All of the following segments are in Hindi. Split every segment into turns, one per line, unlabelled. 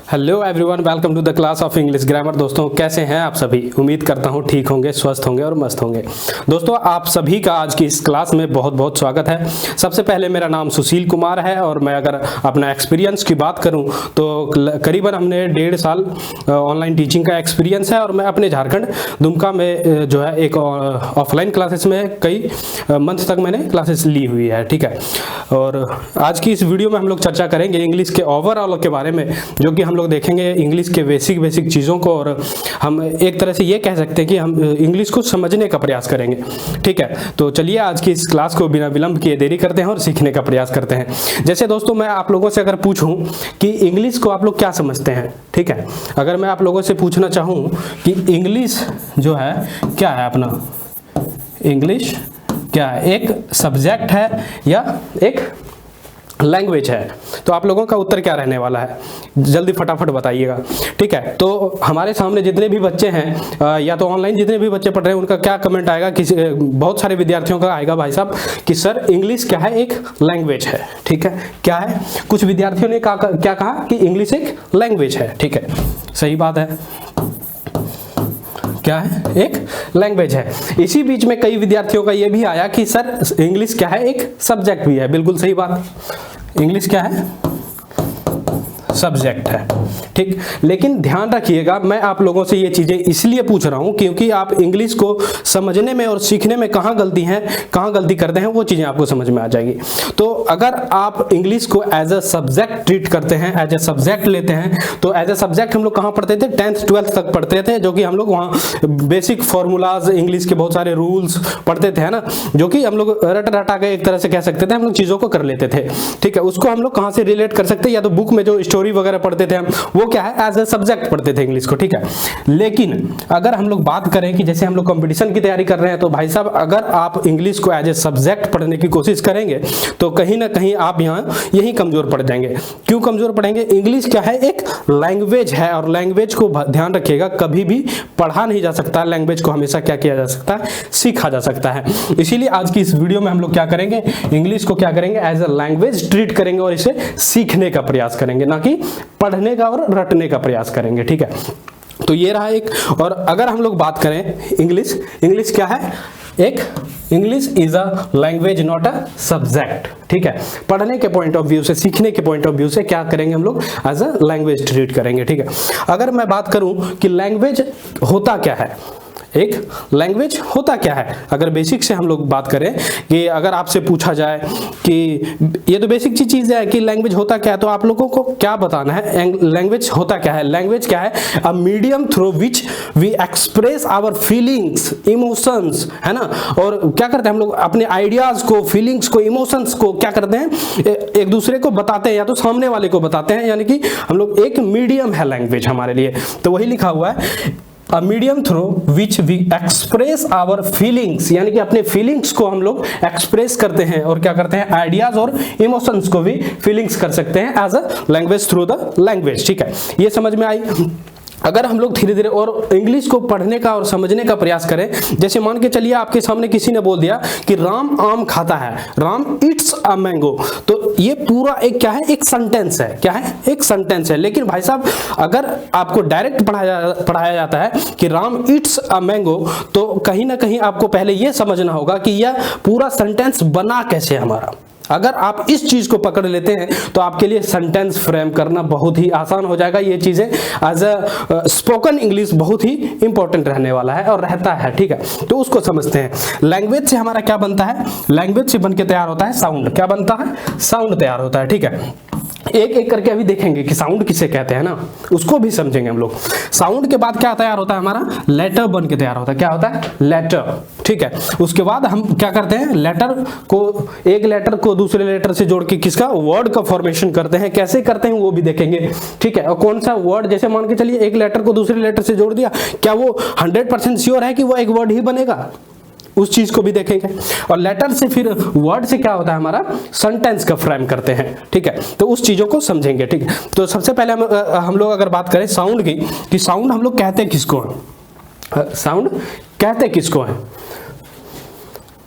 Hello everyone, welcome to the class of English grammar. दोस्तों, कैसे हैं आप सभी? उम्मीद करता हूं ठीक होंगे, स्वस्थ होंगे और मस्त होंगे। दोस्तों, आप सभी का आज की इस क्लास में बहुत बहुत स्वागत है। सबसे पहले मेरा नाम सुशील कुमार है और मैं अगर अपना एक्सपीरियंस की बात करूं तो करीबन हमने 1.5 साल ऑनलाइन टीचिंग का एक्सपीरियंस है और मैं अपने झारखंड दुमका में जो है एक ऑफलाइन क्लासेस में कई मंथ तक मैंने क्लासेस ली हुई है। ठीक है, और आज की इस वीडियो में हम लोग चर्चा करेंगे इंग्लिश के ओवरऑल के बारे में, जो कि हम लोग देखेंगे इंग्लिश के बेसिक चीज़ों को, और हम एक तरह से ये कह सकते हैं कि हम इंग्लिश को समझने का प्रयास करेंगे। ठीक है, तो चलिए आज की इस क्लास को बिना विलंब किए देरी करते हैं और सीखने का प्रयास करते हैं। जैसे दोस्तों, मैं आप लोगों से अगर पूछूं कि इंग्लिश को आप लोग क्या समझते हैं, ठीक है, अगर मैं आप लोगों से पूछना चाहूँ कि इंग्लिश जो है क्या है, अपना इंग्लिश क्या है, एक सब्जेक्ट है या एक लैंग्वेज है, तो आप लोगों का उत्तर क्या रहने वाला है? जल्दी फटाफट बताइएगा। ठीक है, तो हमारे सामने जितने भी बच्चे हैं या तो ऑनलाइन जितने भी बच्चे पढ़ रहे हैं, उनका क्या कमेंट आएगा? कि बहुत सारे विद्यार्थियों का आएगा भाई साहब कि सर इंग्लिश क्या है, एक लैंग्वेज है। ठीक है, क्या है? कुछ विद्यार्थियों ने क्या कहा कि इंग्लिश एक लैंग्वेज है। ठीक है, सही बात है, क्या है? एक लैंग्वेज है। इसी बीच में कई विद्यार्थियों का यह भी आया कि सर इंग्लिश क्या है, एक सब्जेक्ट भी है। बिल्कुल सही बात, इंग्लिश क्या है? सब्जेक्ट है। ठीक, लेकिन ध्यान रखिएगा, मैं आप लोगों से ये चीजें इसलिए पूछ रहा हूं क्योंकि आप इंग्लिश को समझने में और सीखने में कहां गलती करते हैं, वो चीजें आपको समझ में आ जाएगी। तो अगर आप इंग्लिश को एज अ सब्जेक्ट ट्रीट करते हैं, एज अ सब्जेक्ट लेते हैं, तो एज अ सब्जेक्ट हम लोग कहां पढ़ते थे? 10th 12th तक पढ़ते थे, जो कि हम लोग वहां बेसिक फॉर्मूलाज, इंग्लिश के बहुत सारे रूल्स पढ़ते थे, है ना, जो कि हम लोग रट रटा के एक तरह से कह सकते थे, हम लोग चीजों को कर लेते थे। ठीक है, उसको हम लोग कहां से रिलेट कर सकते हैं? या तो बुक में जो स्टोरी वगैरह पढ़ते थे हम, वो क्या है? एज ए सब्जेक्ट पढ़ते थे इंग्लिश को। ठीक है, लेकिन अगर हम लोग बात करें कि जैसे हम लोग कंपटीशन की तैयारी कर रहे हैं, तो भाई साहब अगर आप इंग्लिश को एज ए सब्जेक्ट पढ़ने की कोशिश करेंगे तो कहीं ना कहीं आप यहीं कमजोर पड़ जाएंगे। क्यों कमजोर पड़ेंगे? इंग्लिश क्या है? एक लैंग्वेज है, और लैंग्वेज को ध्यान रखिएगा, कभी भी पढ़ा नहीं जा सकता। लैंग्वेज को हमेशा क्या किया जा सकता है? सीखा जा सकता है। इसीलिए आज की इस वीडियो में हम लोग क्या करेंगे? इंग्लिश को क्या करेंगे? एज ए लैंग्वेज ट्रीट करेंगे और इसे सीखने का प्रयास करेंगे, ना कि पढ़ने का और रटने का प्रयास करेंगे। ठीक है, तो ये रहा एक। और अगर हम लोग बात करें इंग्लिश क्या है? एक English is a language, not a subject. ठीक है, पढ़ने के पॉइंट ऑफ व्यू से, सीखने के पॉइंट ऑफ व्यू से क्या करेंगे हम लोग? एज अ लैंग्वेज ट्रीट करेंगे। ठीक है, अगर मैं बात करूं कि लैंग्वेज होता क्या है, एक लैंग्वेज होता क्या है, अगर बेसिक से हम लोग बात करें कि अगर आपसे पूछा जाए कि ये तो बेसिक चीज है कि लैंग्वेज होता क्या है, तो आप लोगों को क्या बताना है? लैंग्वेज होता क्या है? लैंग्वेज क्या है? A medium through which we express our feelings, emotions, है ना। और क्या करते हैं हम लोग? अपने आइडियाज को, फीलिंग्स को, इमोशंस को क्या करते हैं? एक दूसरे को बताते हैं या तो सामने वाले को बताते हैं, यानी कि हम लोग एक मीडियम है लैंग्वेज हमारे लिए। तो वही लिखा हुआ है, A medium through which we express our feelings, यानी कि अपने फीलिंग्स को हम लोग एक्सप्रेस करते हैं और क्या करते हैं? आइडियाज और इमोशंस को भी फीलिंग्स कर सकते हैं as a language through the language. ठीक है, ये समझ में आई। अगर हम लोग धीरे धीरे और इंग्लिश को पढ़ने का और समझने का प्रयास करें, जैसे मान के चलिए आपके सामने किसी ने बोल दिया कि राम आम खाता है, राम ईट्स अ मैंगो, तो ये पूरा एक क्या है? एक सेंटेंस है। क्या है? एक सेंटेंस है। लेकिन भाई साहब अगर आपको डायरेक्ट पढ़ाया जाता है कि राम ईट्स अ मैंगो, तो कहीं ना कहीं आपको पहले यह समझना होगा कि यह पूरा सेंटेंस बना कैसे हमारा। अगर आप इस चीज को पकड़ लेते हैं तो आपके लिए सेंटेंस फ्रेम करना बहुत ही आसान हो जाएगा। ये चीजें एज अ स्पोकन इंग्लिश बहुत ही इंपॉर्टेंट रहने वाला है और रहता है। ठीक है, तो उसको समझते हैं। लैंग्वेज से हमारा क्या बनता है? लैंग्वेज से बनके तैयार होता है साउंड। क्या बनता है? साउंड तैयार होता है। ठीक है, एक एक करके अभी देखेंगे कि साउंड किसे कहते हैं ना, उसको भी समझेंगे हम लोग। साउंड के बाद क्या तैयार होता है हमारा? लेटर बन के तैयार होता है। क्या होता है? लेटर। ठीक है, उसके बाद हम क्या करते हैं? लेटर को, एक लेटर को दूसरे लेटर से जोड़ के किसका? वर्ड का फॉर्मेशन करते हैं। कैसे करते हैं वो भी देखेंगे। ठीक है, और कौन सा वर्ड, जैसे मान के चलिए एक लेटर को दूसरे लेटर से जोड़ दिया, क्या वो 100% श्योर है कि वो एक वर्ड ही बनेगा? उस चीज को भी देखेंगे। और लेटर से फिर वर्ड से क्या होता है हमारा? सेंटेंस का फ्रेम करते हैं। ठीक है, तो उस चीजों को समझेंगे। ठीक है, तो सबसे पहले हम लोग अगर बात करें साउंड की, कि साउंड हम लोग कहते किसको हैं? साउंड कहते किसको हैं?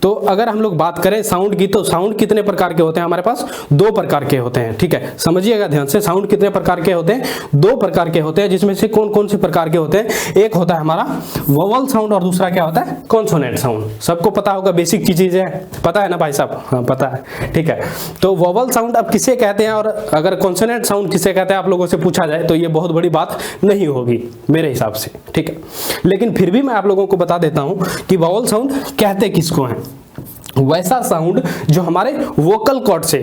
तो अगर हम लोग बात करें साउंड की, तो साउंड कितने प्रकार के होते हैं हमारे पास? 2 प्रकार के होते हैं, ठीक है, समझिएगा ध्यान से। साउंड कितने प्रकार के होते हैं? 2 प्रकार के होते हैं, जिसमें से कौन कौन से प्रकार के होते हैं? एक होता है हमारा वोवल साउंड और दूसरा क्या होता है? Consonant sound. सबको पता होगा, बेसिक चीजें हैं, पता है ना भाई साहब? हाँ पता है, ठीक है। तो वोवल साउंड अब किसे कहते हैं और अगर कॉन्सोनेंट साउंड किसे कहते हैं आप लोगों से पूछा जाए तो ये बहुत बड़ी बात नहीं होगी मेरे हिसाब से, ठीक है। लेकिन फिर भी मैं आप लोगों को बता देता हूं कि वोवल साउंड कहते किसको हैं। वैसा साउंड जो हमारे वोकल कॉर्ड से,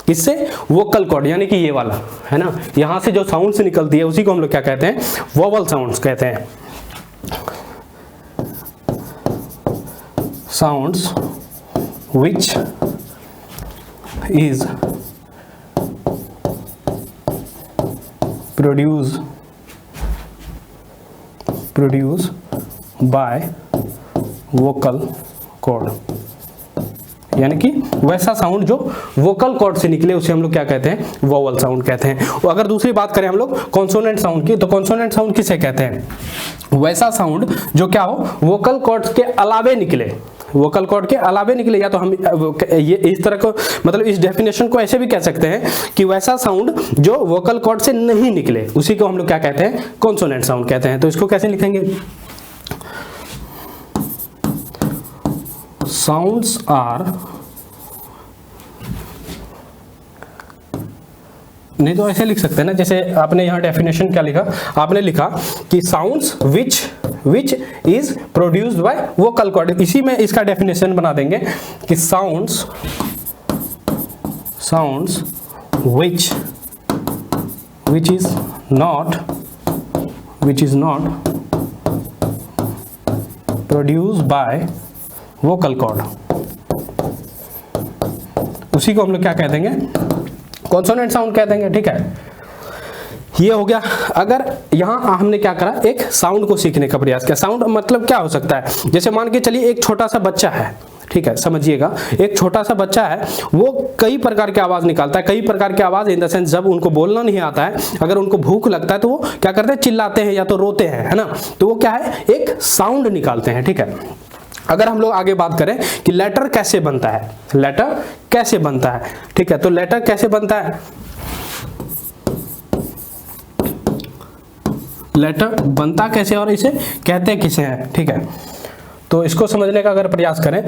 किससे? वोकल कॉर्ड, यानी कि ये वाला है ना, यहां से जो साउंड से निकलती है उसी को हम लोग क्या कहते हैं? वोवल साउंड्स कहते हैं। Sounds which is produced by vocal cord, यानी कि वैसा साउंड जो वोकल कॉर्ड से निकले उसे हम लोग क्या कहते हैं? वोवल साउंड कहते हैं। और अगर दूसरी बात करें हम लोग कॉन्सोनेंट साउंड की, तो कॉन्सोनेंट साउंड किसे कहते हैं? वैसा साउंड जो क्या हो, वोकल कॉर्ड के अलावे निकले, वोकल कॉर्ड के अलावे निकले। या तो हम ये इस तरह को, मतलब इस डेफिनेशन को ऐसे भी कह सकते हैं कि वैसा साउंड जो वोकल कॉर्ड से नहीं निकले उसी को हम लोग क्या कहते हैं? कॉन्सोनेंट साउंड कहते हैं। तो इसको कैसे लिखेंगे? साउंड्स आर, नहीं तो ऐसे लिख सकते हैं ना, जैसे आपने यहां डेफिनेशन क्या लिखा? आपने लिखा कि sounds which is produced by vocal cord। इसी में इसका डेफिनेशन बना देंगे कि sounds which is not produced by vocal cord, उसी को हम लोग क्या कह देंगे? कॉन्सोनेंट साउंड कह देंगे, ठीक है। ये हो गया। अगर यहाँ हमने क्या करा? एक साउंड को सीखने का प्रयास किया। साउंड मतलब क्या हो सकता है? जैसे मान के चलिए एक छोटा सा बच्चा है, ठीक है, समझिएगा, एक छोटा सा बच्चा है, वो कई प्रकार की आवाज निकालता है। कई प्रकार की आवाज इन द सेंस, जब उनको बोलना नहीं आता है, अगर उनको भूख लगता है तो वो क्या करते हैं? चिल्लाते हैं या तो रोते हैं, है ना। तो वो क्या है? एक साउंड निकालते हैं, ठीक है। अगर हम लोग आगे बात करें कि लेटर कैसे बनता है, लेटर कैसे बनता है, ठीक है, तो लेटर कैसे बनता है? लेटर बनता कैसे और इसे कहते किसे हैं, ठीक है। तो इसको समझने का अगर प्रयास करें,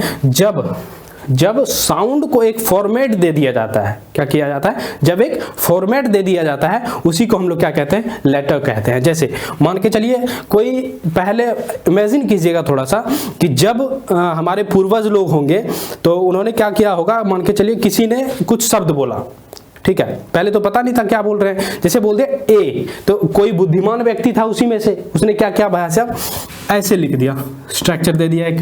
जब साउंड को एक फॉर्मेट दे दिया जाता है, क्या किया जाता है? जब एक फॉर्मेट दे दिया जाता है उसी को हम लोग क्या कहते हैं? लेटर कहते हैं। जैसे मान के चलिए कोई, पहले इमेजिन कीजिएगा थोड़ा सा कि जब हमारे पूर्वज लोग होंगे तो उन्होंने क्या किया होगा? मान के चलिए किसी ने कुछ शब्द बोला, ठीक है, पहले तो पता नहीं था क्या बोल रहे हैं, जैसे बोल दे ए, तो कोई बुद्धिमान व्यक्ति था उसी में से, उसने क्या किया भाषा? ऐसे लिख दिया, स्ट्रक्चर दे दिया एक,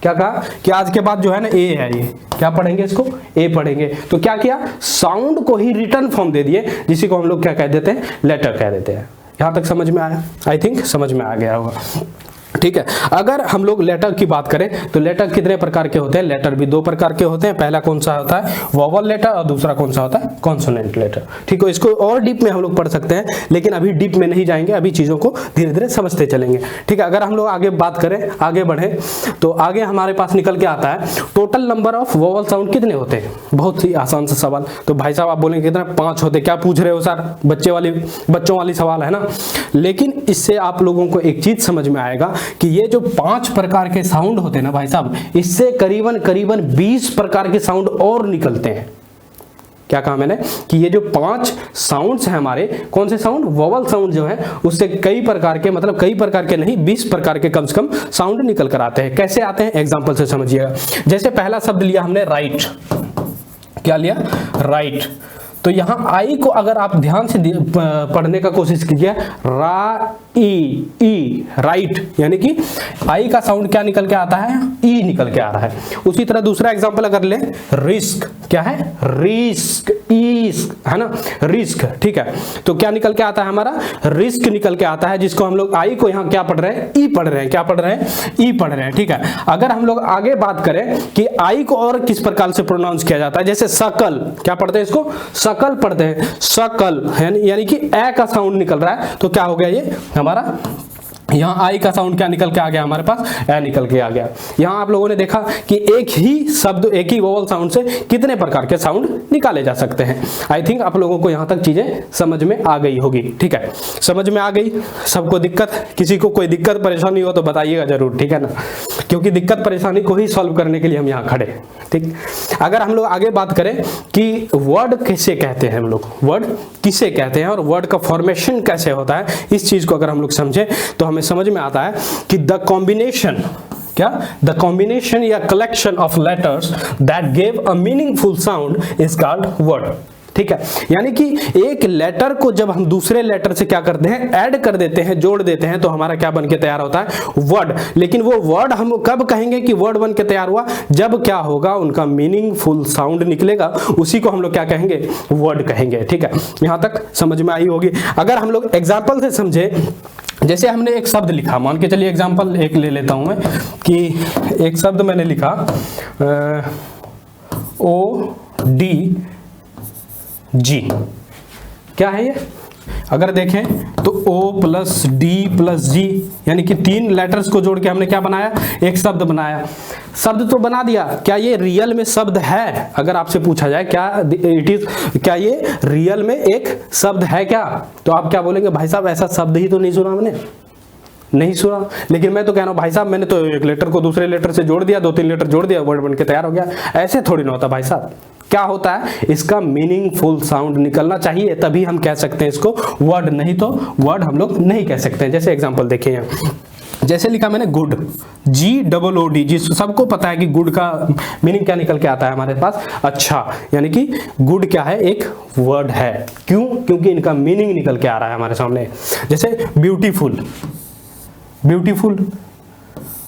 क्या कहा कि आज के बाद जो है ना ए है, ये क्या पढ़ेंगे? इसको ए पढ़ेंगे। तो क्या किया? साउंड को ही रिटर्न फॉर्म दे दिए, जिसी को हम लोग क्या कह देते हैं? लेटर कह देते हैं। यहां तक समझ में आया? आई थिंक समझ में आ गया होगा, ठीक है। अगर हम लोग लेटर की बात करें तो लेटर कितने प्रकार के होते हैं? लेटर भी 2 प्रकार के होते हैं। पहला कौन सा होता है? वोवल लेटर, और दूसरा कौन सा होता है? कॉन्सोनेंट लेटर, ठीक है। इसको और डीप में हम लोग पढ़ सकते हैं, लेकिन अभी डीप में नहीं जाएंगे, अभी चीजों को धीरे धीरे समझते चलेंगे, ठीक है। अगर हम लोग आगे बात करें, आगे बढ़े, तो आगे हमारे पास निकल के आता है total number of vowel sound कितने होते हैं? बहुत ही आसान सा सवाल। तो भाई साहब आप बोलेंगे कितना? 5 होते। क्या पूछ रहे हो सर? बच्चों वाली सवाल है ना। लेकिन इससे आप लोगों को एक चीज समझ में आएगा कि ये जो 5 प्रकार के साउंड होते हैं ना भाई साहब, इससे करीबन 20 प्रकार के साउंड और निकलते हैं। क्या कहा मैंने? कि ये जो 5 साउंड्स हैं हमारे, कौन से साउंड? वोवल साउंड जो है, उससे कई प्रकार के, मतलब कई प्रकार के नहीं, 20 प्रकार के कम से कम साउंड निकल कर आते हैं। कैसे आते हैं? एग्जांपल से समझिएगा। जैसे पहला शब्द लिया हमने राइट, क्या लिया? राइट। तो यहां आई को अगर आप ध्यान से पढ़ने का कोशिश कीजिए, राइट, यानी कि आई का साउंड क्या निकल के आता है? ई निकल के आ रहा है। उसी तरह दूसरा एग्जांपल अगर ले, रिस्क, क्या है? रिस्क, है ना, रिस्क, ठीक है। तो क्या निकल के आता है हमारा? रिस्क निकल के आता है, जिसको हम लोग आई को यहाँ क्या पढ़ रहे हैं? ई पढ़ रहे हैं। क्या पढ़ रहे हैं? ई पढ़ रहे हैं, ठीक है। अगर हम लोग आगे बात करें कि आई को और किस प्रकार से प्रोनाउंस किया जाता है, जैसे सकल, क्या पढ़ते हैं इसको? सकल पढ़ते हैं, सकल, यानी कि ए का साउंड निकल रहा है, तो क्या हो गया? ये हमारा यहाँ आई का साउंड क्या निकल के आ गया हमारे पास, ए निकल के आ गया। यहाँ आप लोगों ने देखा कि एक ही शब्द, एक ही वोवल साउंड से कितने प्रकार के साउंड निकाले जा सकते हैं। आई थिंक आप लोगों को यहाँ तक चीजें समझ में आ गई होगी। ठीक है, समझ में आ गई सबको? दिक्कत, किसी को कोई दिक्कत परेशानी हो तो बताइएगा जरूर, ठीक है ना, क्योंकि दिक्कत परेशानी को ही सॉल्व करने के लिए हम यहाँ खड़े। ठीक, अगर हम लोग आगे बात करें कि वर्ड किसे कहते हैं, हम लोग वर्ड किसे कहते हैं और वर्ड का फॉर्मेशन कैसे होता है, इस चीज को अगर हम लोग समझें तो हमें समझ में आता है कि द कॉम्बिनेशन, क्या, द कॉम्बिनेशन या collection of letters that give a meaningful sound is called word. ठीक है, यानी कि एक लेटर को जब हम दूसरे लेटर से क्या करते हैं, ऐड कर देते हैं, जोड़ देते हैं, तो हमारा क्या बन के तैयार होता है, वर्ड। लेकिन वो वर्ड हम कब कहेंगे कि वर्ड बन के तैयार हुआ, जब क्या होगा, उनका मीनिंगफुल साउंड निकलेगा, उसी को हम लोग क्या कहेंगे, वर्ड कहेंगे। ठीक है, यहां तक समझ में आई होगी। अगर हम लोग एग्जाम्पल से समझे, जैसे हमने एक शब्द लिखा, मान के चलिए एग्जाम्पल एक ले लेता हूं मैं, कि एक शब्द मैंने लिखा ODG, क्या है ये? अगर देखें तो O plus D plus G, यानी कि 3 लेटर्स को जोड़ के हमने क्या बनाया, एक शब्द बनाया। शब्द तो बना दिया, क्या ये रियल में शब्द है? अगर आपसे पूछा जाए क्या इट इज, क्या ये रियल में एक शब्द है क्या, तो आप क्या बोलेंगे, भाई साहब ऐसा शब्द ही तो नहीं सुना मैंने, नहीं सुना। लेकिन मैं तो कह रहा हूं भाई साहब मैंने तो एक लेटर को दूसरे लेटर से जोड़ दिया, 2-3 लेटर जोड़ दिया, वर्ड बन के तैयार हो गया। ऐसे थोड़ी ना होता भाई साहब। क्या होता है, इसका मीनिंगफुल साउंड निकलना चाहिए, तभी हम कह सकते हैं इसको वर्ड, नहीं तो वर्ड हम लोग नहीं कह सकते हैं। जैसे एग्जांपल देखिए यहाँ, जैसे लिखा मैंने गुड, GOOD, जिस सबको पता है कि गुड का मीनिंग क्या निकल के आता है हमारे पास, अच्छा, यानी कि गुड क्या है, एक वर्ड है। क्यों? क्योंकि इनका मीनिंग निकल के आ रहा है हमारे सामने। जैसे ब्यूटीफुल, ब्यूटीफुल,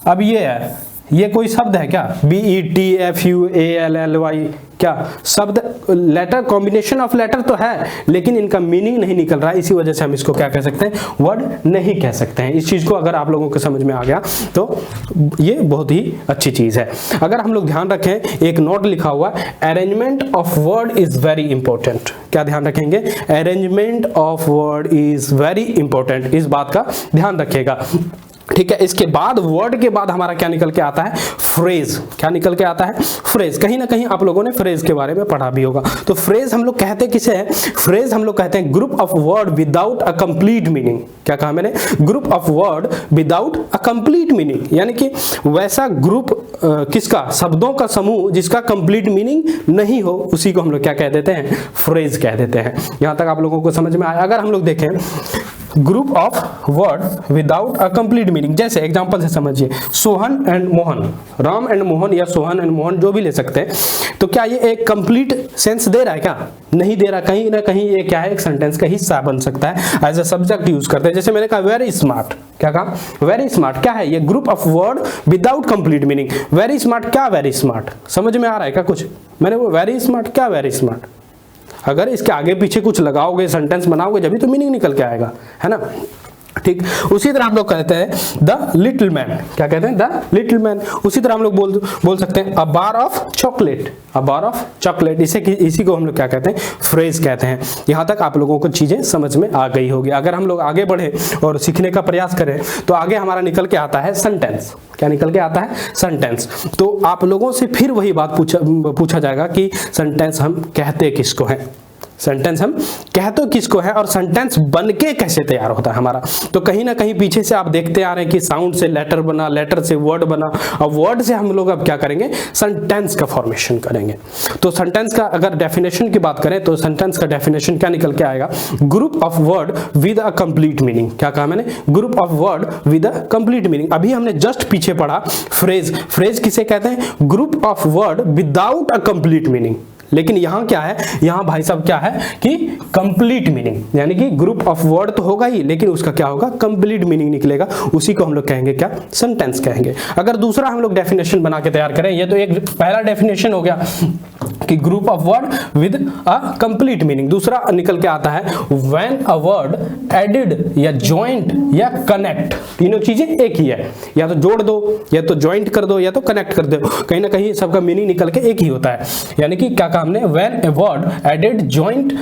अब ये है, ये कोई शब्द है क्या, BETFUALLY, क्या शब्द, लेटर, कॉम्बिनेशन ऑफ लेटर तो है, लेकिन इनका मीनिंग नहीं निकल रहा है, इसी वजह से हम इसको क्या कह सकते हैं, वर्ड नहीं कह सकते हैं। इस चीज को अगर आप लोगों को समझ में आ गया तो ये बहुत ही अच्छी चीज है। अगर हम लोग ध्यान रखें, एक नोट लिखा हुआ, arrangement of word is very important. क्या ध्यान रखेंगे, arrangement of word is very important, इस बात का ध्यान रखिएगा। ठीक है, इसके बाद वर्ड के बाद हमारा क्या निकल के आता है, फ्रेज। क्या निकल के आता है, फ्रेज। कहीं ना कहीं आप लोगों ने फ्रेज के बारे में पढ़ा भी होगा। तो फ्रेज हम लोग कहते किसे हैं, फ्रेज हम लोग कहते हैं group of word without a complete meaning. क्या कहा मैंने, group of word without a complete meaning, यानी कि वैसा ग्रुप किसका, शब्दों का समूह जिसका कंप्लीट मीनिंग नहीं हो, उसी को हम लोग क्या कह देते हैं, फ्रेज कह देते हैं। यहां तक आप लोगों को समझ में आया। अगर हम लोग देखें group of word without a complete meaning, जैसे एग्जांपल से समझिए, सोहन एंड मोहन, राम एंड मोहन या सोहन एंड मोहन जो भी ले सकते हैं, तो क्या ये एक कंप्लीट सेंस दे रहा है, क्या नहीं दे रहा। कहीं ना कहीं ये क्या है, एक सेंटेंस का हिस्सा बन सकता है, एज अ सब्जेक्ट यूज करते हैं। जैसे मैंने कहा वेरी स्मार्ट, क्या कहा, वेरी स्मार्ट, क्या है ये, group of word without complete meaning. Very smart, क्या वेरी स्मार्ट, समझ में आ रहा है क्या कुछ, मैंने वो वेरी स्मार्ट, क्या वेरी स्मार्ट, अगर इसके आगे पीछे कुछ लगाओगे, सेंटेंस बनाओगे, जब भी तो मीनिंग निकल के आएगा, है ना। ठीक, उसी तरह हम लोग कहते हैं द लिटिल मैन, क्या कहते हैं, द लिटिल मैन। उसी तरह हम लोग बोल सकते हैं a bar of chocolate, a bar of chocolate, इसी को हम लोग क्या कहते हैं, फ्रेज कहते हैं। यहां तक आप लोगों को चीजें समझ में आ गई होगी। अगर हम लोग आगे बढ़े और सीखने का प्रयास करें तो आगे हमारा निकल के आता है सेंटेंस। क्या निकल के आता है, सेंटेंस। तो आप लोगों से फिर वही बात पूछा जाएगा कि सेंटेंस हम कहते किसको हैं, सेंटेंस हम कहते किसको है और सेंटेंस बनके कैसे तैयार होता है हमारा। तो कहीं ना कहीं पीछे से आप देखते आ रहे हैं कि साउंड से लेटर बना, लेटर से वर्ड बना, और वर्ड से हम लोग अब क्या करेंगे, सेंटेंस का फॉर्मेशन करेंगे। तो सेंटेंस का अगर डेफिनेशन की बात करें तो सेंटेंस का डेफिनेशन क्या निकल के आएगा, group of word with a complete meaning. क्या कहा मैंने, group of word with a complete meaning. अभी हमने जस्ट पीछे पढ़ा फ्रेज, फ्रेज किसे कहते हैं, group of word without a complete meaning. लेकिन यहां क्या है, यहां भाई साहब क्या है कि कंप्लीट मीनिंग, यानी कि ग्रुप ऑफ वर्ड तो होगा ही, लेकिन उसका क्या होगा, कंप्लीट मीनिंग निकलेगा। उसी को हम लोग कहेंगे क्या, सेंटेंस कहेंगे। अगर दूसरा हम लोग डेफिनेशन बना के तैयार करें, ये तो एक पहला डेफिनेशन हो गया कि group of word with a complete meaning. दूसरा निकल के आता है व्हेन अ वर्ड एडिड या जॉइंट या कनेक्ट, तीनों चीजें एक ही है, या तो जोड़ दो, या तो जॉइंट कर दो, या तो कनेक्ट कर दो, कहीं ना कहीं सबका मीनिंग निकल के एक ही होता है। यानी कि क्या हमने, when a word added, joint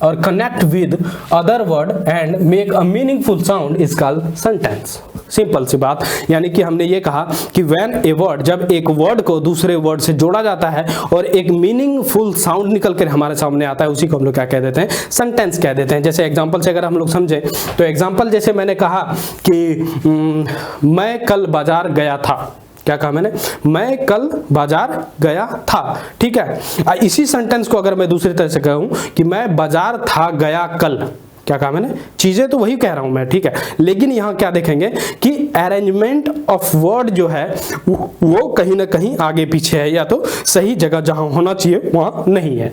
और connect with other word and make a meaningful sound is called sentence. Simple सी बात, यानी कि हमने ये कहा कि व्हेन ए वर्ड, जब एक वर्ड को दूसरे वर्ड से जोड़ा जाता है और एक मीनिंगफुल साउंड निकल कर हमारे सामने आता है, उसी को हम लोग क्या कह देते हैं, सेंटेंस कह देते हैं। जैसे एग्जांपल से अगर हम लोग समझे तो एग्जांपल जैसे मैंने कहा कि मैं कल बाजार गया था। क्या कहा मैंने? मैं कल बाजार गया था, ठीक है। इसी सेंटेंस को अगर मैं दूसरी तरह से कहूं कि मैं बाजार था गया कल, क्या कहा मैंने? चीजें तो वही कह रहा हूं मैं, ठीक है, लेकिन यहां क्या देखेंगे कि अरेंजमेंट ऑफ वर्ड जो है वो कहीं ना कहीं आगे पीछे है, या तो सही जगह जहां होना चाहिए वहां नहीं है।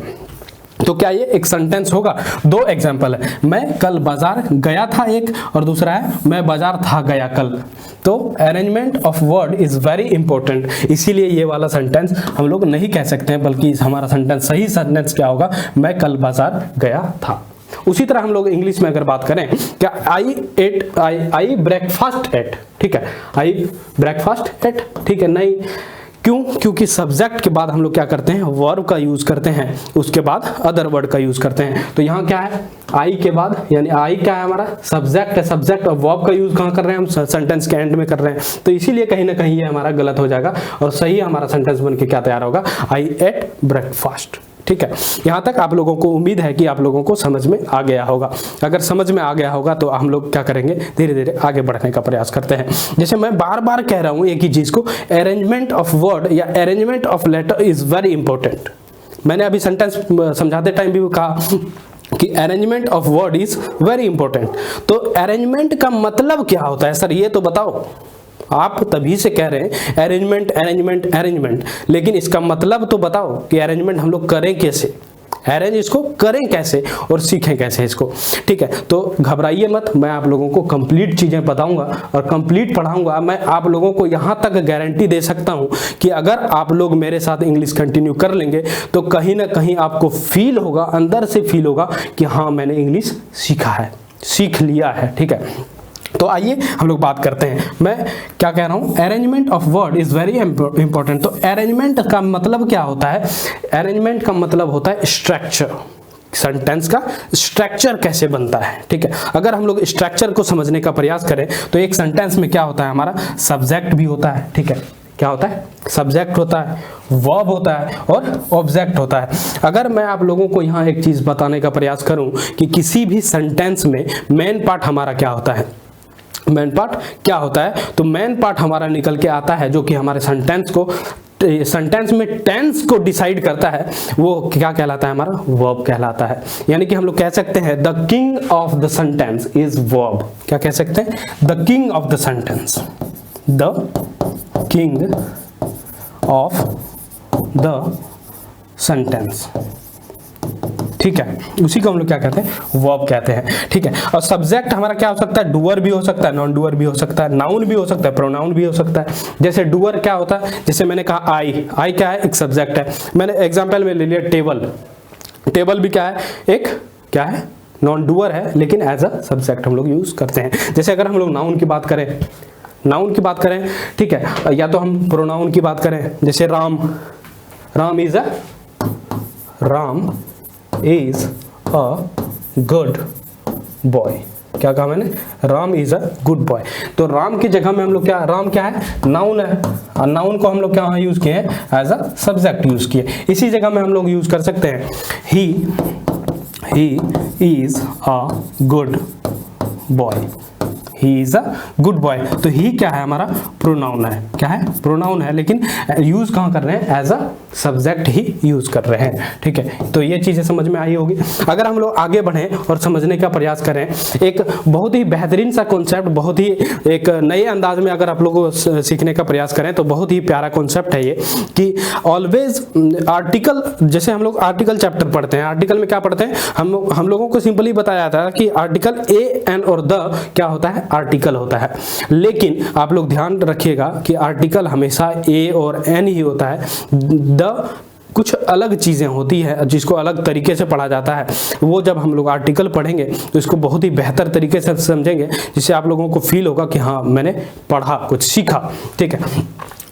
तो क्या ये एक सेंटेंस होगा? दो एग्जाम्पल है, मैं कल बाजार गया था एक, और दूसरा है मैं बाजार था गया कल। तो arrangement of word is very important, इसीलिए ये वाला सेंटेंस हम लोग नहीं कह सकते हैं, बल्कि हमारा सेंटेंस, सही सेंटेंस क्या होगा, मैं कल बाजार गया था। उसी तरह हम लोग इंग्लिश में अगर बात करें, क्या आई ब्रेकफास्ट एट, ठीक है, आई ब्रेकफास्ट एट, ठीक है, नहीं, क्यों? क्योंकि सब्जेक्ट के बाद हम लोग क्या करते हैं, वर्ब का यूज करते हैं, उसके बाद अदर वर्ड का यूज करते हैं। तो यहाँ क्या है, आई के बाद, यानी आई क्या है हमारा, सब्जेक्ट है, सब्जेक्ट और वर्ब का यूज कहाँ कर रहे हैं हम, सेंटेंस के एंड में कर रहे हैं। तो इसीलिए कहीं ना कहीं ये हमारा गलत हो जाएगा और सही हमारा सेंटेंस बन के क्या तैयार होगा, आई एट ब्रेकफास्ट। ठीक है, यहां तक आप लोगों को उम्मीद है कि आप लोगों को समझ में आ गया होगा। अगर समझ में आ गया होगा तो हम लोग क्या करेंगे, धीरे धीरे आगे बढ़ने का प्रयास करते हैं। जैसे मैं बार बार कह रहा हूं एक ही चीज को, अरेंजमेंट ऑफ वर्ड या arrangement of letter is very important. मैंने अभी सेंटेंस समझाते टाइम भी कहा कि arrangement of word is very important. तो अरेंजमेंट का मतलब क्या होता है सर, ये तो बताओ। आप तभी से कह रहे हैं अरेंजमेंट अरेंजमेंट अरेंजमेंट, लेकिन इसका मतलब तो बताओ कि अरेंजमेंट हम लोग करें कैसे, अरेंज इसको करें कैसे और सीखें कैसे इसको। ठीक है, तो घबराइए मत, मैं आप लोगों को कंप्लीट चीजें बताऊंगा और कंप्लीट पढ़ाऊंगा। मैं आप लोगों को यहां तक गारंटी दे सकता हूं कि अगर आप लोग मेरे साथ इंग्लिश कंटिन्यू कर लेंगे तो कहीं ना कहीं आपको फील होगा, अंदर से फील होगा कि हाँ मैंने इंग्लिश सीखा है, सीख लिया है। ठीक है, तो आइए हम लोग बात करते हैं। मैं क्या कह रहा हूं, arrangement of word is very important. तो अरेंजमेंट का मतलब क्या होता है, अरेंजमेंट का मतलब होता है स्ट्रक्चर, सेंटेंस का स्ट्रक्चर कैसे बनता है। ठीक है, अगर हम लोग स्ट्रक्चर को समझने का प्रयास करें तो एक सेंटेंस में क्या होता है, हमारा सब्जेक्ट भी होता है। ठीक है, क्या होता है, सब्जेक्ट होता है, वर्ब होता है और ऑब्जेक्ट होता है। अगर मैं आप लोगों को यहाँ एक चीज बताने का प्रयास करूं कि किसी भी सेंटेंस में मेन पार्ट हमारा क्या होता है, मेन पार्ट क्या होता है, तो मेन पार्ट हमारा निकल के आता है जो कि हमारे सेंटेंस में टेंस को डिसाइड करता है, वो क्या कहलाता है, हमारा वर्ब कहलाता है। यानी कि हम लोग कह सकते हैं the king of the sentence is verb. क्या कह सकते हैं, the king of the sentence, the king of the sentence. ठीक है, उसी को हम लोग क्या कहते हैं, वर्ब कहते हैं। ठीक है, और सब्जेक्ट हमारा क्या हो सकता है, डूअर भी हो सकता है, नॉन डूअर भी हो सकता है, नाउन भी हो सकता है, प्रोनाउन भी हो सकता है। जैसे डूअर क्या होता है, जैसे मैंने कहा आई क्या है, एक सब्जेक्ट है। मैंने एग्जांपल में ले लिया टेबल, टेबल भी क्या है, एक क्या है, नॉन डूअर है, लेकिन एज अ सब्जेक्ट हम लोग यूज करते हैं। जैसे अगर हम लोग नाउन की बात करें, नाउन की बात करें, ठीक है, या तो हम प्रोनाउन की बात करें, जैसे Ram, Ram is a good boy. क्या कहा मैंने, Ram is a good boy. तो राम की जगह में हम लोग क्या, राम क्या है, नाउन है, और नाउन को हम लोग क्या यूज किए हैं, एज अ सब्जेक्ट यूज किए। इसी जगह में हम लोग यूज कर सकते हैं he is a good boy, he is a good boy. तो ही क्या है, हमारा प्रोनाउन है, क्या है, प्रोनाउन है, लेकिन यूज कहाँ कर रहे हैं, एज अ सब्जेक्ट ही यूज कर रहे हैं। ठीक है, तो ये चीजें समझ में आई होगी। अगर हम लोग आगे बढ़ें और समझने का प्रयास करें, एक बहुत ही बेहतरीन सा कॉन्सेप्ट, बहुत ही एक नए अंदाज में अगर आप लोग सीखने का प्रयास करें तो बहुत ही प्यारा कॉन्सेप्ट है ये, कि ऑलवेज आर्टिकल, जैसे हम लोग आर्टिकल चैप्टर पढ़ते हैं, आर्टिकल में क्या पढ़ते हैं, हम लोगों को सिंपली बताया था कि आर्टिकल ए एन और द क्या होता है, आर्टिकल होता है। लेकिन आप लोग ध्यान रखिएगा कि आर्टिकल हमेशा ए और एन ही होता है, द कुछ अलग चीजें होती है जिसको अलग तरीके से पढ़ा जाता है। वो जब हम लोग आर्टिकल पढ़ेंगे तो इसको बहुत ही बेहतर तरीके से समझेंगे, जिससे आप लोगों को फील होगा कि हाँ मैंने पढ़ा, कुछ सीखा। ठीक है,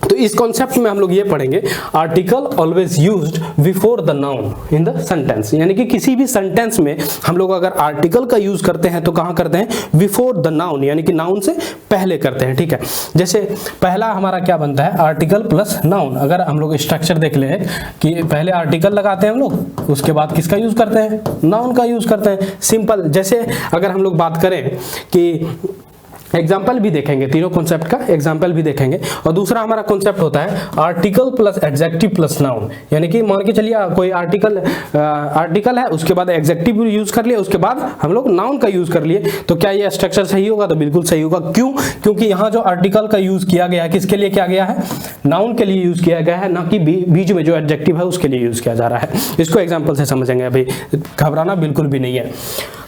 तो इस कॉन्सेप्ट में हम लोग ये पढ़ेंगे, article always used before the noun in the sentence, यानी कि किसी भी सेंटेंस में हम लोग अगर आर्टिकल का यूज करते हैं तो कहां करते हैं, बिफोर द नाउन, यानी कि नाउन से पहले करते हैं। ठीक है, जैसे पहला हमारा क्या बनता है, आर्टिकल प्लस नाउन। अगर हम लोग स्ट्रक्चर देख ले कि पहले आर्टिकल लगाते हैं हम लोग, उसके बाद किसका यूज करते हैं, नाउन का यूज करते हैं, सिंपल। जैसे अगर हम लोग बात करें कि एग्जाम्पल भी देखेंगे, तीनों कॉन्सेप्ट का एग्जाम्पल भी देखेंगे। और दूसरा हमारा कॉन्सेप्ट होता है article plus adjective plus noun, यानी कि मान के चलिए कोई आर्टिकल है, उसके बाद एडजेक्टिव यूज कर लिया, उसके बाद हम लोग नाउन का यूज कर लिए, तो क्या ये स्ट्रक्चर सही होगा, तो बिल्कुल सही होगा। क्यों? क्योंकि यहाँ जो आर्टिकल का यूज किया गया है किसके लिए किया गया है, नाउन के लिए यूज किया गया है, ना कि बीच में जो एडजेक्टिव है उसके लिए यूज किया जा रहा है। इसको एग्जाम्पल से समझेंगे, अभी घबराना बिल्कुल भी नहीं है।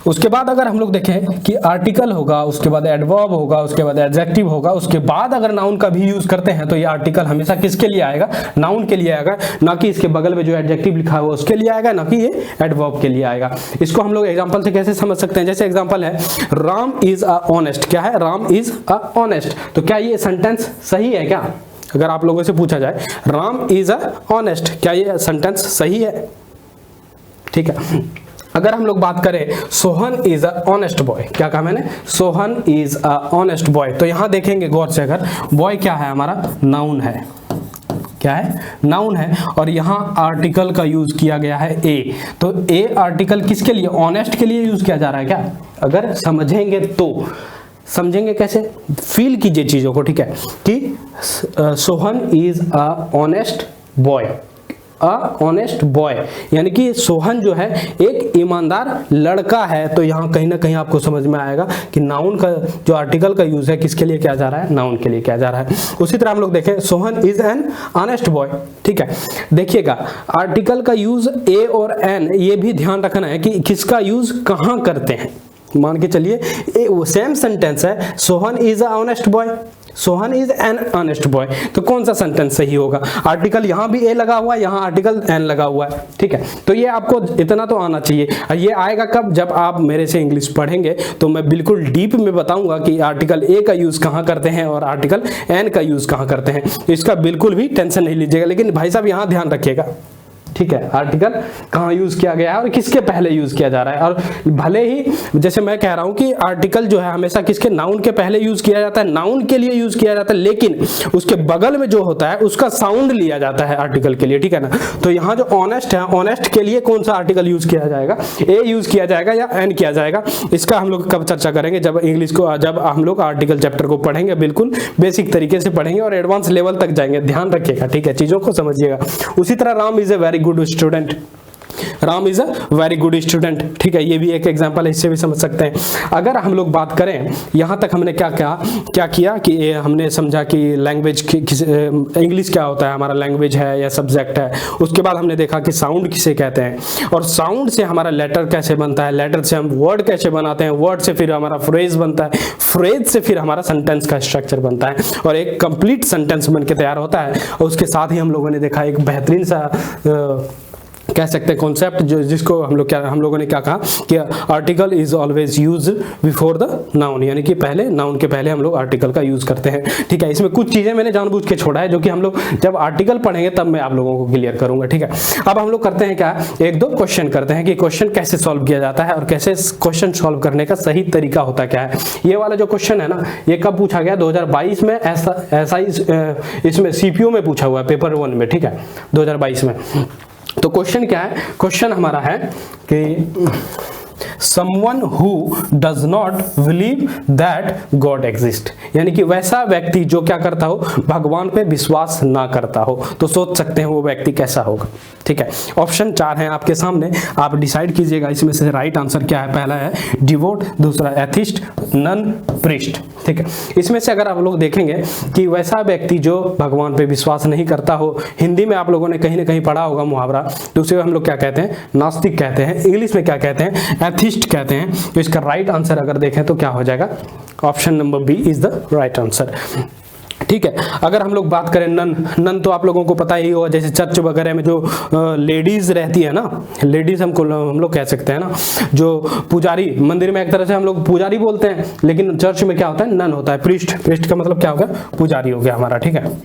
उसके बाद अगर हम लोग देखें कि आर्टिकल होगा, उसके बाद एडवर्ब होगा, उसके बाद एडजेक्टिव होगा, उसके बाद अगर नाउन का भी यूज करते हैं तो ये आर्टिकल हमेशा किसके लिए आएगा, नाउन के लिए आएगा, ना कि इसके बगल में जो एडजेक्टिव लिखा हुआ उसके लिए आएगा, ना कि ये एडवर्ब के लिए आएगा। इसको हम लोग एग्जांपल से कैसे समझ सकते हैं, जैसे एग्जांपल है राम इज अ ऑनेस्ट। क्या है, राम इज अ ऑनेस्ट। तो क्या ये सेंटेंस सही है क्या? अगर आप लोगों से पूछा जाए राम इज अ ऑनेस्ट, क्या ये सेंटेंस सही है? ठीक है। अगर हम लोग बात करें Sohan is a honest boy, क्या कहा मैंने, Sohan is a honest boy, तो यहां देखेंगे गौर से, अगर बॉय क्या है हमारा, नाउन है, क्या है, नाउन है, और यहां आर्टिकल का यूज किया गया है ए, तो ए आर्टिकल किसके लिए, ऑनेस्ट के लिए यूज किया जा रहा है क्या? अगर समझेंगे तो समझेंगे कैसे, फील कीजिए चीजों को। ठीक है, कि Sohan is a honest boy, honest boy, यानी कि सोहन जो है एक ईमानदार लड़का है, तो यहाँ कहीं ना कहीं आपको समझ में आएगा कि नाउन का जो आर्टिकल का यूज है किसके लिए किया जा रहा है, नाउन के लिए किया जा रहा है। उसी तरह हम लोग देखें Sohan is an honest boy. ठीक है, देखिएगा आर्टिकल का यूज ए और एन, ये भी ध्यान रखना है कि किसका यूज कहाँ करते हैं। मान के चलिए सेम सेंटेंस है, Sohan is a honest boy, Sohan is an honest boy, तो कौन सा सेंटेंस सही होगा? आर्टिकल यहां भी ए लगा हुआ है, यहां आर्टिकल एन लगा हुआ है। ठीक है, तो ये आपको इतना तो आना चाहिए। ये आएगा कब, जब आप मेरे से इंग्लिश पढ़ेंगे तो मैं बिल्कुल डीप में बताऊंगा कि आर्टिकल ए का यूज कहां करते हैं और आर्टिकल एन का यूज कहां करते हैं। इसका बिल्कुल भी टेंशन नहीं लीजिएगा, लेकिन भाई साहब यहां ध्यान रखिएगा। ठीक है, आर्टिकल कहाँ यूज किया गया है और किसके पहले यूज किया जा रहा है। और भले ही जैसे मैं कह रहा हूं कि आर्टिकल जो है हमेशा किसके, नाउन के पहले यूज किया जाता है, नाउन के लिए यूज किया जाता है, लेकिन उसके बगल में जो होता है उसका साउंड लिया जाता है आर्टिकल के लिए। ठीक है ना, तो यहाँ जो ऑनेस्ट है, ऑनेस्ट के लिए कौन सा आर्टिकल यूज किया जाएगा, ए यूज किया जाएगा या एन किया जाएगा, इसका हम लोग कब चर्चा करेंगे, जब इंग्लिश को, जब हम लोग आर्टिकल चैप्टर को पढ़ेंगे, बिल्कुल बेसिक तरीके से पढ़ेंगे और एडवांस लेवल तक जाएंगे। ध्यान रखिएगा, ठीक है, चीजों को समझिएगा। उसी तरह Ram is a very good student, Ram is a very good student. ठीक है, ये भी एक एग्जांपल है, इससे भी समझ सकते हैं। अगर हम लोग बात करें, यहाँ तक हमने क्या किया कि हमने समझा कि लैंग्वेज इंग्लिश क्या होता है, हमारा लैंग्वेज है या सब्जेक्ट है। उसके बाद हमने देखा कि साउंड किसे कहते हैं, और साउंड से हमारा लेटर कैसे बनता है, लेटर से हम वर्ड कैसे बनाते हैं, वर्ड से फिर हमारा फ्रेज बनता है, फ्रेज से फिर हमारा सेंटेंस का स्ट्रक्चर बनता है और एक कंप्लीट सेंटेंस बन के तैयार होता है। और उसके साथ ही हम लोगों ने देखा एक बेहतरीन सा कह सकते हैं कॉन्सेप्ट, जो जिसको हम लोगों ने क्या कहा कि article is always use before the noun, यानी कि पहले नाउन के पहले हम लोग आर्टिकल का यूज करते हैं। ठीक है, इसमें कुछ चीजें मैंने जानबूझ के छोड़ा है जो कि हम लोग जब आर्टिकल पढ़ेंगे तब मैं आप लोगों को क्लियर करूंगा। ठीक है, अब हम लोग करते हैं क्या, एक दो क्वेश्चन करते हैं कि क्वेश्चन कैसे सॉल्व किया जाता है और कैसे क्वेश्चन सॉल्व करने का सही तरीका होता क्या है। ये वाला जो क्वेश्चन है ना, ये कब पूछा गया, 2022 में, ऐसा इसमें सीपीयू में पूछा हुआ है, पेपर 1 में। ठीक है, 2022 में। तो क्वेश्चन क्या है, क्वेश्चन हमारा है कि someone who does not believe that God exists, यानी कि वैसा व्यक्ति जो क्या करता हो, भगवान पे विश्वास ना करता हो। तो सोच सकते हैं वो व्यक्ति कैसा होगा। ठीक है, ऑप्शन 4 हैं आपके सामने, आप डिसाइड कीजिएगा इसमें से राइट आंसर क्या है। पहला है डिवोट, दूसरा एथिस्ट, नन, प्रीस्ट। ठीक है, इसमें से अगर आप लोग देखेंगे कि वैसा व्यक्ति जो भगवान पे विश्वास नहीं करता हो, हिंदी में आप लोगों ने कहीं ना कहीं पढ़ा होगा मुहावरा, तो उसे हम लोग क्या कहते हैं, नास्तिक कहते हैं। इंग्लिश में क्या कहते हैं, एथिस्ट कहते हैं। तो इसका राइट आंसर अगर देखें तो क्या हो जाएगा, option number B is the right answer. ठीक है, अगर हम लोग बात करें नन तो आप लोगों को पता ही होगा, जैसे चर्च वगैरह में जो लेडीज रहती है ना, लेडीज हम लोग कह सकते हैं ना, जो पुजारी, मंदिर में एक तरह से हम लोग पुजारी बोलते हैं, लेकिन चर्च में क्या होता है, नन होता है। प्रीस्ट का मतलब क्या होगा, पुजारी हो गया हमारा। ठीक है,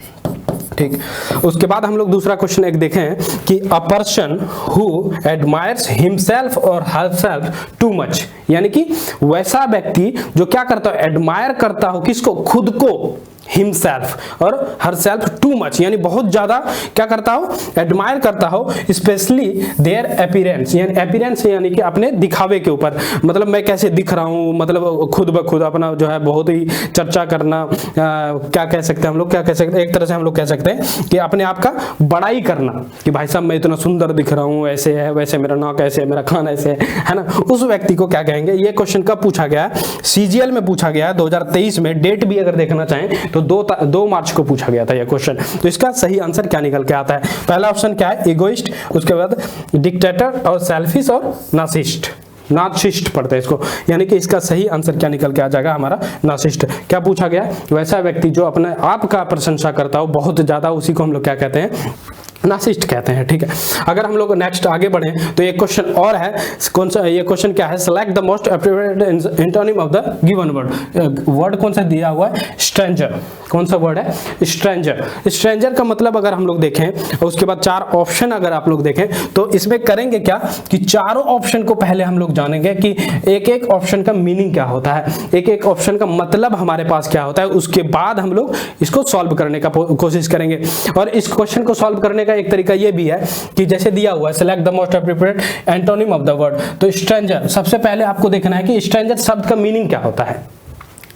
ठीक। उसके बाद हम लोग दूसरा क्वेश्चन एक देखें कि a person who admires himself और हरसेल्फ टू मच, यानी कि वैसा व्यक्ति जो क्या करता है, एडमायर करता हो किसको, खुद को, हिमसेल्फ और हरसेल्फ टू मच, यानी बहुत ज्यादा क्या करता हो, एडमायर करता हो, स्पेशली देयर अपीयरेंस, यानी अपीयरेंस यानी कि अपने दिखावे के ऊपर, मतलब मैं कैसे दिख रहा हूं, मतलब खुद ब खुद अपना जो है बहुत ही चर्चा करना, क्या कह सकते हैं हम लोग, क्या कह सकते हैं, एक तरह से हम लोग कह सकते हैं कि अपने आप का बड़ाई करना कि भाई साहब मैं इतना सुंदर दिख रहा हूं, ऐसे है वैसे, मेरा नाक ऐसे है, मेरा खान ऐसे है ना, उस व्यक्ति को क्या कहेंगे। ये क्वेश्चन कब पूछा गया है, सीजीएल में पूछा गया है 2023 में, डेट भी अगर देखना चाहें तो 2 मार्च को पूछा गया था यह क्वेश्चन। तो इसका सही आंसर क्या निकल के आता है, पहला ऑप्शन क्या है, इगोइस्ट, उसके बाद डिक्टेटर और सेल्फिश और नार्सिसिस्ट पढ़ते हैं इसको, यानी कि इसका सही आंसर क्या निकल के आ जाएगा हमारा, नार्सिसिस्ट। क्या पूछा गया, वैसा व्यक्ति जो अपने आप का प्रशंसा करता हो बहुत ज्यादा, उसी को हम लोग क्या कहते हैं, नार्सिसिस्ट कहते हैं। ठीक है, अगर हम लोग नेक्स्ट आगे बढ़े तो एक क्वेश्चन और है, कौन सा ये क्वेश्चन क्या है, select the most appropriate antonym of the given word. Word कौन सा दिया हुआ है, स्ट्रेंजर। कौन सा वर्ड है, स्ट्रेंजर। स्ट्रेंजर का मतलब अगर हम लोग देखें, उसके बाद 4 ऑप्शन अगर आप लोग देखें तो इसमें करेंगे क्या कि चारों ऑप्शन को पहले हम लोग जानेंगे कि एक एक ऑप्शन का मीनिंग क्या होता है, एक एक ऑप्शन का मतलब हमारे पास क्या होता है, उसके बाद हम लोग इसको सॉल्व करने का कोशिश करेंगे। और इस क्वेश्चन को सॉल्व करने का एक तरीका ये भी है कि जैसे दिया हुआ है select the most appropriate antonym of the word, तो स्ट्रेंजर सबसे पहले आपको देखना है कि स्ट्रेंजर शब्द का मीनिंग क्या होता है,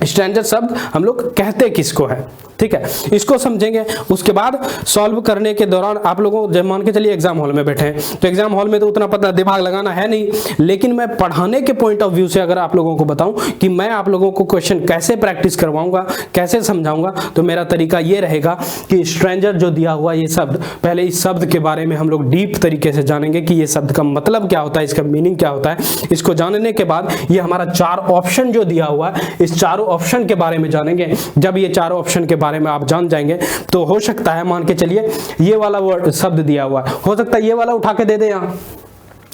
स्ट्रेंजर शब्द हम लोग कहते किसको है। ठीक है, इसको समझेंगे। उसके बाद सॉल्व करने के दौरान आप लोगों जब मान के चलिए एग्जाम हॉल में बैठे हैं तो एग्जाम हॉल में तो उतना पता दिमाग लगाना है नहीं, लेकिन मैं पढ़ाने के पॉइंट ऑफ व्यू से अगर आप लोगों को बताऊं कि मैं आप लोगों को क्वेश्चन कैसे प्रैक्टिस करवाऊंगा, कैसे समझाऊंगा, तो मेरा तरीका ये रहेगा कि स्ट्रेंजर जो दिया हुआ ये शब्द, पहले इस शब्द के बारे में हम लोग डीप तरीके से जानेंगे कि ये शब्द का मतलब क्या होता है, इसका मीनिंग क्या होता है। इसको जानने के बाद ये हमारा 4 ऑप्शन जो दिया हुआ है, इस चारों ऑप्शन के बारे में जानेंगे। जब ये चारों ऑप्शन के बारे में आप जान जाएंगे तो हो सकता है मान के चलिए ये वाला वर्ड शब्द दिया हुआ है, हो सकता है ये वाला उठा के दे दे यहाँ,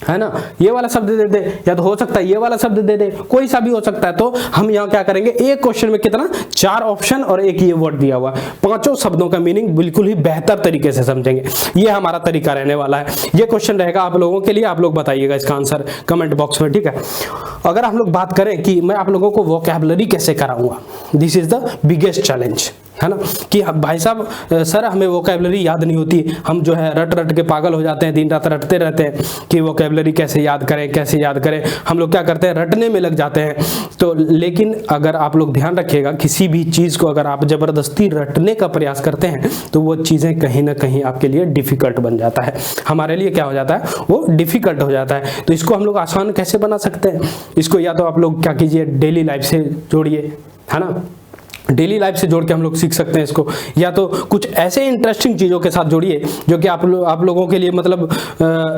है ना, ये वाला शब्द दे दे, या तो हो सकता है ये वाला शब्द दे दे, कोई सा भी हो सकता है। तो हम यहाँ क्या करेंगे, एक क्वेश्चन में कितना 4 ऑप्शन और एक ये वर्ड दिया हुआ, 5 शब्दों का मीनिंग बिल्कुल ही बेहतर तरीके से समझेंगे। ये हमारा तरीका रहने वाला है। ये क्वेश्चन रहेगा आप लोगों के लिए, आप लोग बताइएगा इसका आंसर कमेंट बॉक्स में। ठीक है, अगर हम लोग बात करें कि मैं आप लोगों को वोकैबुलरी कैसे कराऊंगा, this is the biggest challenge, है ना, कि भाई साहब सर हमें वोकैबुलरी याद नहीं होती, हम जो है रट रट के पागल हो जाते हैं, दिन रात रटते रहते हैं कि वोकैबुलरी कैसे याद करें, कैसे याद करें, हम लोग क्या करते हैं रटने में लग जाते हैं। तो लेकिन अगर आप लोग ध्यान रखिएगा, किसी भी चीज़ को अगर आप ज़बरदस्ती रटने का प्रयास करते हैं तो वो चीज़ें कहीं ना कहीं आपके लिए डिफ़िकल्ट बन जाता है, हमारे लिए क्या हो जाता है, वो डिफ़िकल्ट हो जाता है। तो इसको हम लोग आसान कैसे बना सकते हैं, इसको या तो आप लोग क्या कीजिए, डेली लाइफ से जोड़िए, है ना, डेली लाइफ से जोड़ के हम लोग सीख सकते हैं इसको, या तो कुछ ऐसे इंटरेस्टिंग चीज़ों के साथ जोड़िए जो कि आप लोगों के लिए मतलब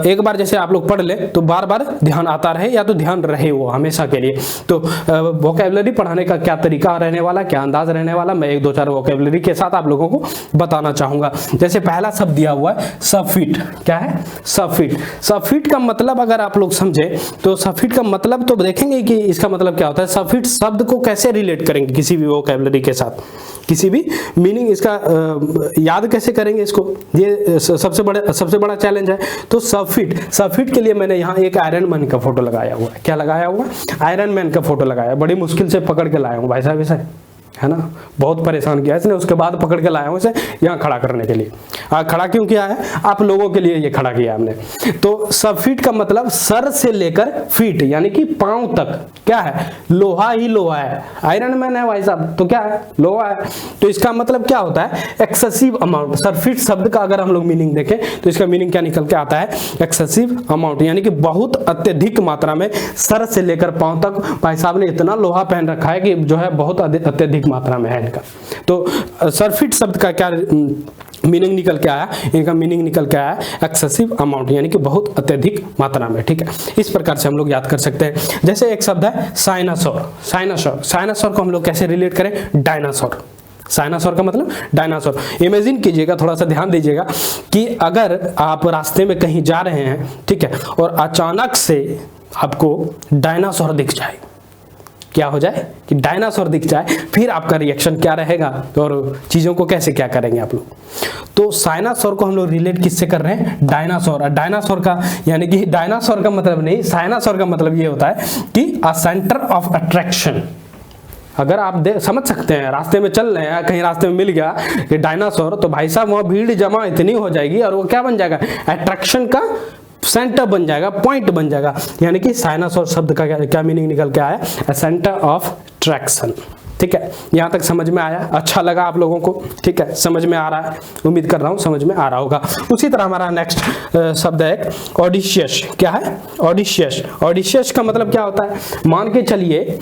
एक बार जैसे आप लोग पढ़ ले तो बार बार ध्यान आता रहे, या तो ध्यान रहे वो हमेशा के लिए। तो वोकैबुलरी पढ़ाने का क्या तरीका रहने वाला, क्या अंदाज रहने वाला, मैं 1-2-4 वोकैबुलरी के साथ आप लोगों को बताना चाहूँगा। जैसे पहला शब्द दिया हुआ है सबफिट, क्या है, सबफिट। सबफिट का मतलब अगर आप लोग समझे तो सबफिट का मतलब तो देखेंगे कि इसका मतलब क्या होता है। सबफिट शब्द को कैसे रिलेट करेंगे किसी भी वोकैबुलरी के साथ, किसी भी मीनिंग इसका याद कैसे करेंगे इसको, ये सबसे बड़ा चैलेंज है। तो सबफिट के लिए मैंने यहाँ एक आयरन मैन का फोटो लगाया हुआ है। क्या लगाया हुआ है, आयरन मैन का फोटो लगाया, बड़ी मुश्किल से पकड़ के लाया हूँ भाई साहब इसे, है ना, बहुत परेशान किया इसने, उसके बाद पकड़ के लाया हूँ इसे यहाँ खड़ा करने के लिए। खड़ा क्यों किया है, आप लोगों के लिए ये खड़ा किया हमने। तो सबफिट का मतलब सर से लेकर फीट यानी कि पांव तक क्या है, लोहा ही लोहा है। आयरन मैन है भाई साहब तो क्या है, लोहा है। तो इसका मतलब क्या होता है, एक्सेसिव अमाउंट। सबफिट शब्द का अगर हम लोग मीनिंग देखें तो इसका मीनिंग क्या निकल के आता है, एक्सेसिव अमाउंट, यानी कि बहुत अत्यधिक मात्रा में, सर से लेकर पांव तक भाई साहब ने इतना लोहा पहन रखा है कि जो है बहुत अत्यधिक मात्रा में है इनका। तो सबफिट शब्द का क्या मीनिंग निकल के आया, इनका मीनिंग निकल के आया एक्सेसिव अमाउंट, यानी कि बहुत अत्यधिक मात्रा में। ठीक है, इस प्रकार से हम लोग याद कर सकते हैं। जैसे एक शब्द है साइनासोर। साइनासोर को हम लोग कैसे रिलेट करें, डायनासोर। साइनासोर का मतलब डायनासोर। इमेजिन कीजिएगा, थोड़ा सा ध्यान दीजिएगा कि अगर आप रास्ते में कहीं जा रहे हैं, ठीक है, और अचानक से आपको डायनासोर दिख जाए, क्या हो जाए कि डायनासोर दिख जाए, फिर आपका रिएक्शन क्या रहेगा और चीज़ों को कैसे क्या करेंगे आप लोग। तो साइनासोर को हम लोग रिलेट किससे कर रहे हैं, डायनासोर। डायनासोर का यानी कि डायनासोर का मतलब नहीं, साइनासोर का मतलब ये होता है कि अ सेंटर ऑफ अट्रैक्शन। अगर आप समझ सकते हैं, रास्ते में चल रहे हैं, कहीं रास्ते में मिल गया ये डायनासोर, तो भाई साहब वहाँ भीड़ जमा इतनी हो जाएगी और वो क्या बन जाएगा, अट्रैक्शन का सेंटर बन जाएगा, पॉइंट बन जाएगा। यानी कि साइनासोर शब्द का क्या मीनिंग निकल के आया, अ सेंटर ऑफ अट्रैक्शन। ठीक है, यहाँ तक समझ में आया, अच्छा लगा आप लोगों को, ठीक है, समझ में आ रहा है, उम्मीद कर रहा हूँ समझ में आ रहा होगा। उसी तरह हमारा नेक्स्ट शब्द है ऑडिशियस। क्या है, ऑडिशियस। ऑडिशियस का मतलब क्या होता है, मान के चलिए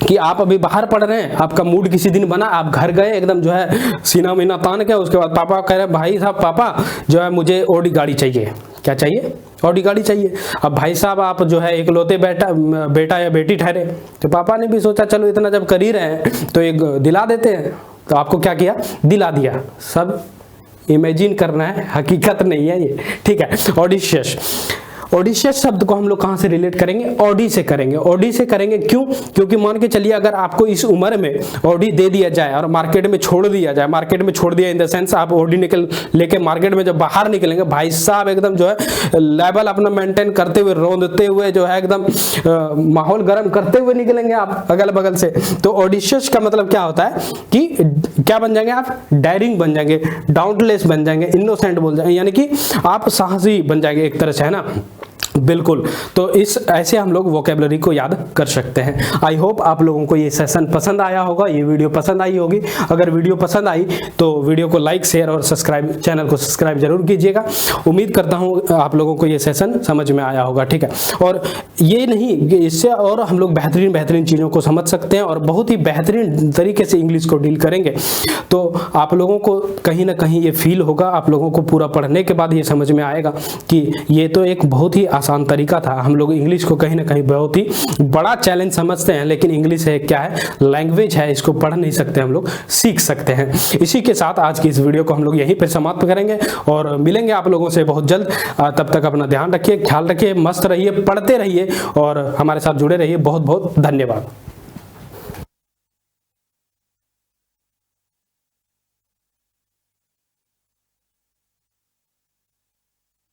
कि आप अभी बाहर पढ़ रहे हैं, आपका मूड किसी दिन बना, आप घर गए एकदम जो है सीना मीना तान के, उसके बाद पापा कह रहे भाई साहब पापा जो है मुझे ऑडी गाड़ी चाहिए। क्या चाहिए, ऑडी गाड़ी चाहिए। अब भाई साहब आप जो है इकलौते बेटा या बेटी ठहरे, तो पापा ने भी सोचा चलो इतना जब कर ही रहे हैं तो एक दिला देते हैं, तो आपको क्या किया, दिला दिया। सब इमेजिन करना है, हकीकत नहीं है ये, ठीक है। ऑडिशियस, ऑडिशियस शब्द को हम लोग कहाँ से रिलेट करेंगे, ऑडी से करेंगे। ऑडी से करेंगे क्यों, क्योंकि मान के चलिए अगर आपको इस उम्र में ऑडी दे दिया जाए और मार्केट में छोड़ दिया जाए, मार्केट में छोड़ दिया इन द सेंस आप ऑडी लेके मार्केट में जब बाहर निकलेंगे, भाई साहब एकदम जो है लेवल अपना मेंटेन करते हुए, रोंदते हुए जो है एकदम माहौल गर्म करते हुए निकलेंगे आप अगल बगल से। तो ऑडिशियस का मतलब क्या होता है कि क्या बन जाएंगे आप, डायरिंग बन जाएंगे, डाउटलेस बन जाएंगे, इनोसेंट बोल जाएंगे, यानी कि आप साहसी बन जाएंगे एक तरह से, है ना, बिल्कुल। तो इस ऐसे हम लोग वोकेबलरी को याद कर सकते हैं। आई होप आप लोगों को ये सेशन पसंद आया होगा, ये वीडियो पसंद आई होगी। अगर वीडियो पसंद आई तो वीडियो को लाइक, शेयर और सब्सक्राइब, चैनल को सब्सक्राइब जरूर कीजिएगा। उम्मीद करता हूँ आप लोगों को ये सेशन समझ में आया होगा, ठीक है। और ये नहीं, इससे और हम लोग बेहतरीन चीज़ों को समझ सकते हैं और बहुत ही बेहतरीन तरीके से इंग्लिश को डील करेंगे। तो आप लोगों को कहीं ना कहीं ये फील होगा, आप लोगों को पूरा पढ़ने के बाद ये समझ में आएगा कि ये तो एक बहुत ही आसान तरीका था। हम लोग इंग्लिश को कहीं ना कहीं बहुत ही बड़ा चैलेंज समझते हैं, लेकिन इंग्लिश है क्या है, लैंग्वेज है, इसको पढ़ नहीं सकते, हम लोग सीख सकते हैं। इसी के साथ आज की इस वीडियो को हम लोग यहीं पे समाप्त करेंगे और मिलेंगे आप लोगों से बहुत जल्द। तब तक अपना ध्यान रखिए, ख्याल रखिए, मस्त रहिए, पढ़ते रहिए और हमारे साथ जुड़े रहिए। बहुत बहुत धन्यवाद।